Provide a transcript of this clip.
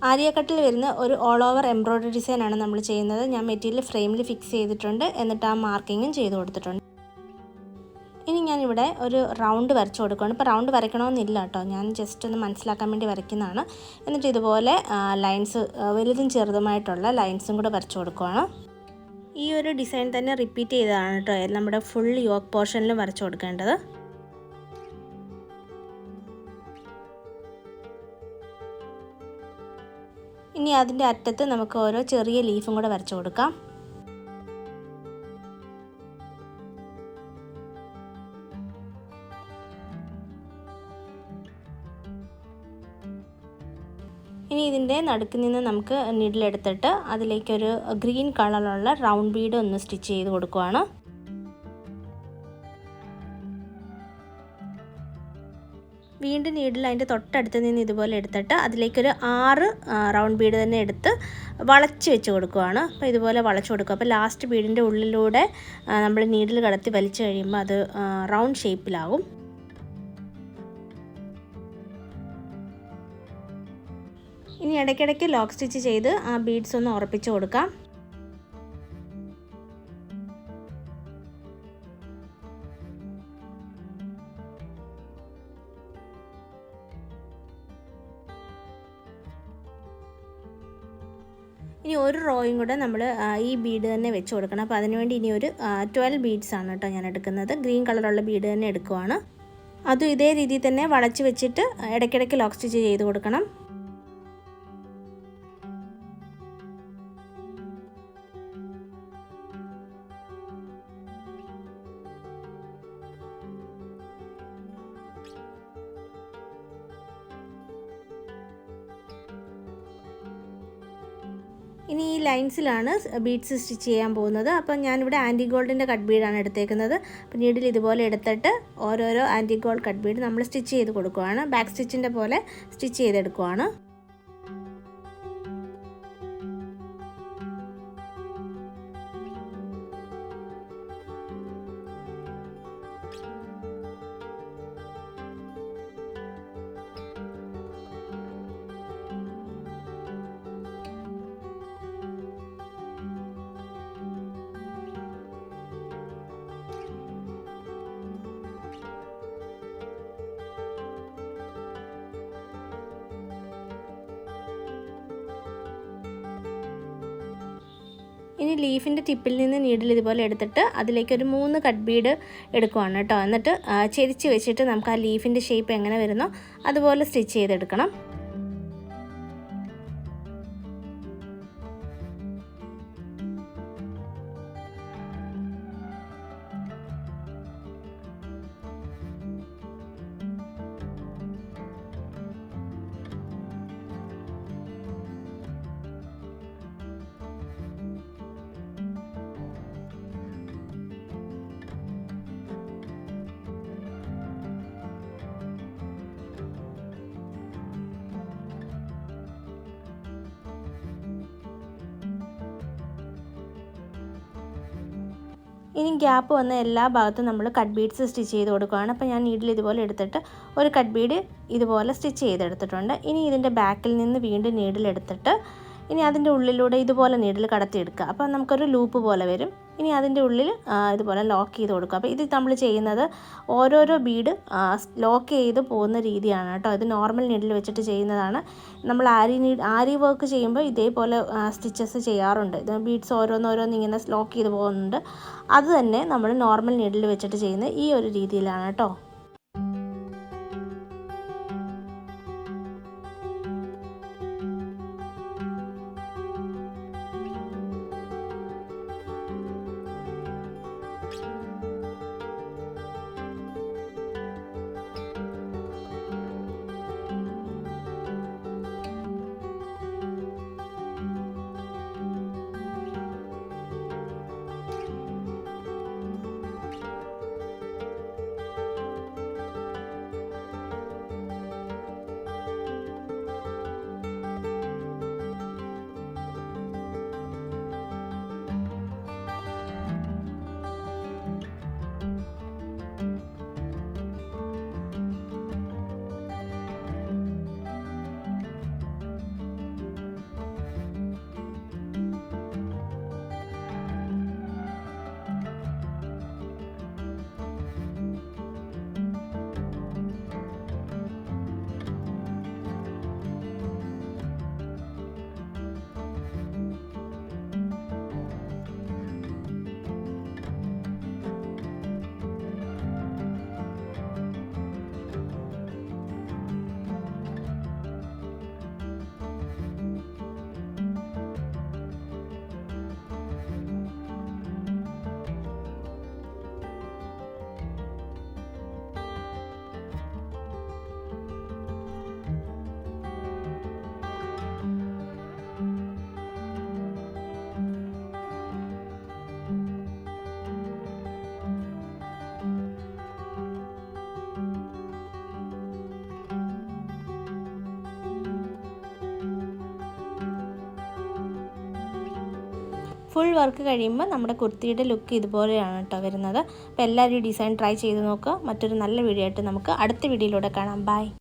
ആര്യ കട്ടിൽ വരുന്ന ഒരു ഓൾ ഓവർ എംബ്രോയ്ഡറി ഡിസൈനാണ് നമ്മൾ ചെയ്യുന്നത്. ഞാൻ മെറ്റീരിയൽ ഫ്രെയിമിൽ ഫിക്സ് ചെയ്തിട്ടുണ്ട്, എന്നിട്ട് ആ മാർക്കിങ്ങും ചെയ്ത് കൊടുത്തിട്ടുണ്ട്. ഇനി ഞാനിവിടെ ഒരു റൗണ്ട് വരച്ചു കൊടുക്കുകയാണ്. ഇപ്പോൾ റൗണ്ട് വരയ്ക്കണമെന്നില്ല കേട്ടോ, ഞാൻ ജസ്റ്റ് ഒന്ന് മനസ്സിലാക്കാൻ വേണ്ടി വരയ്ക്കുന്നതാണ്. എന്നിട്ട് ഇതുപോലെ ലൈൻസ് വലുതും ചെറുതുമായിട്ടുള്ള ലൈൻസും കൂടെ വരച്ചു കൊടുക്കുകയാണ്. ഈ ഒരു ഡിസൈൻ തന്നെ റിപ്പീറ്റ് ചെയ്തതാണ് കേട്ടോ നമ്മുടെ ഫുൾ യോക്ക് പോർഷനിലും വരച്ചു കൊടുക്കേണ്ടത്. ഇനി അതിൻ്റെ അറ്റത്ത് നമുക്ക് ഓരോ ചെറിയ ലീഫും കൂടെ വരച്ചു കൊടുക്കാം. ഇനി ഇതിൻ്റെ നടുക്ക് നിന്ന് നമുക്ക് നീഡിലെടുത്തിട്ട് അതിലേക്കൊരു ഗ്രീൻ കളറുള്ള റൗണ്ട് ബീഡ് ഒന്ന് സ്റ്റിച്ച് ചെയ്ത് കൊടുക്കുകയാണ്. വീണ്ടും നീഡിൽ അതിൻ്റെ തൊട്ടടുത്ത് നിന്ന് ഇതുപോലെ എടുത്തിട്ട് അതിലേക്കൊരു 6 റൗണ്ട് ബീഡ് തന്നെ എടുത്ത് വളച്ച് വെച്ച് കൊടുക്കുകയാണ്. അപ്പോൾ ഇതുപോലെ വളച്ച് കൊടുക്കുക. അപ്പോൾ ലാസ്റ്റ് ബീഡിൻ്റെ ഉള്ളിലൂടെ നമ്മൾ നീഡിൽ കടത്തി വലിച്ചു കഴിയുമ്പോൾ അത് റൗണ്ട് ഷേപ്പിലാകും. ഇനി ഇടയ്ക്കിടയ്ക്ക് ലോക്ക് സ്റ്റിച്ച് ചെയ്ത് ആ ബീഡ്സ് ഒന്ന് ഉറപ്പിച്ച് കൊടുക്കാം. ഇനി ഒരു റോയും കൂടെ നമ്മൾ ഈ ബീഡ് തന്നെ വെച്ച് കൊടുക്കണം. അപ്പോൾ അതിനുവേണ്ടി ഇനി ഒരു 12 ബീഡ്സ് ആണ് കേട്ടോ ഞാൻ എടുക്കുന്നത്. ഗ്രീൻ കളറുള്ള ബീഡ് തന്നെ എടുക്കുവാണ്. അതും ഇതേ രീതിയിൽ തന്നെ വളച്ച് വെച്ചിട്ട് ഇടയ്ക്കിടയ്ക്ക് ലോക്ക് സ്റ്റിച്ച് ചെയ്ത് കൊടുക്കണം. ഇനി ഈ ലൈൻസിലാണ് ബീഡ്സ് സ്റ്റിച്ച് ചെയ്യാൻ പോകുന്നത്. അപ്പം ഞാനിവിടെ ആൻറ്റി ഗോൾഡിൻ്റെ കട്ട് ബീഡാണ് എടുത്തേക്കുന്നത്. അപ്പോൾ നീഡിൽ ഇതുപോലെ എടുത്തിട്ട് ഓരോരോ ആൻറ്റി ഗോൾഡ് കട്ട് ബീഡ് നമ്മൾ സ്റ്റിച്ച് ചെയ്ത് കൊടുക്കുകയാണ്. ബാക്ക് സ്റ്റിച്ചിൻ്റെ പോലെ സ്റ്റിച്ച് ചെയ്തെടുക്കുകയാണ്. ഇനി ലീഫിൻ്റെ ടിപ്പിൽ നിന്ന് നീഡിൽ ഇതുപോലെ എടുത്തിട്ട് അതിലേക്കൊരു 3 കട്ട് ബീഡ് എടുക്കുവാണ് കേട്ടോ. എന്നിട്ട് ചെരിച്ച് വെച്ചിട്ട് നമുക്ക് ആ ലീഫിൻ്റെ ഷേപ്പ് എങ്ങനെ വരുന്നോ അതുപോലെ സ്റ്റിച്ച് ചെയ്തെടുക്കണം. ഇനി ഗ്യാപ്പ് വന്ന എല്ലാ ഭാഗത്തും നമ്മൾ കട്ട് ബീഡ്സ് സ്റ്റിച്ച് ചെയ്ത് കൊടുക്കുകയാണ്. അപ്പോൾ ഞാൻ നീഡിൽ ഇതുപോലെ എടുത്തിട്ട് ഒരു കട്ട് ബീഡ് ഇതുപോലെ സ്റ്റിച്ച് ചെയ്തെടുത്തിട്ടുണ്ട്. ഇനി ഇതിൻ്റെ ബാക്കിൽ നിന്ന് വീണ്ടും നീഡിലെടുത്തിട്ട് ഇനി അതിൻ്റെ ഉള്ളിലൂടെ ഇതുപോലെ നീഡിൽ കടത്തിയെടുക്കുക. അപ്പോൾ നമുക്കൊരു ലൂപ്പ് പോലെ വരും. ഇനി അതിൻ്റെ ഉള്ളിൽ ഇതുപോലെ ലോക്ക് ചെയ്ത് കൊടുക്കുക. അപ്പോൾ ഇത് നമ്മൾ ചെയ്യുന്നത് ഓരോരോ ബീഡ് ലോക്ക് ചെയ്ത് പോകുന്ന രീതിയാണ് കേട്ടോ. ഇത് നോർമൽ നീഡിൽ വെച്ചിട്ട് ചെയ്യുന്നതാണ്. നമ്മൾ ആരി വർക്ക് ചെയ്യുമ്പോൾ ഇതേപോലെ സ്റ്റിച്ചസ് ചെയ്യാറുണ്ട്. ഇത് ബീഡ്സ് ഓരോന്നോരോന്ന് ഇങ്ങനെ ലോക്ക് ചെയ്ത് പോകുന്നുണ്ട്. അത് തന്നെ നമ്മൾ നോർമൽ നീഡിൽ വെച്ചിട്ട് ചെയ്യുന്ന ഈ ഒരു രീതിയിലാണ് കേട്ടോ. ഫുൾ വർക്ക് കഴിയുമ്പോൾ നമ്മുടെ കുർത്തിയുടെ ലുക്ക് ഇതുപോലെയാണ് കേട്ടോ വരുന്നത്. അപ്പോൾ എല്ലാവരും ഈ ഡിസൈൻ ട്രൈ ചെയ്ത് നോക്കുക. മറ്റൊരു നല്ല വീഡിയോ ആയിട്ട് നമുക്ക് അടുത്ത വീഡിയോയിലൂടെ കാണാം. ബൈ.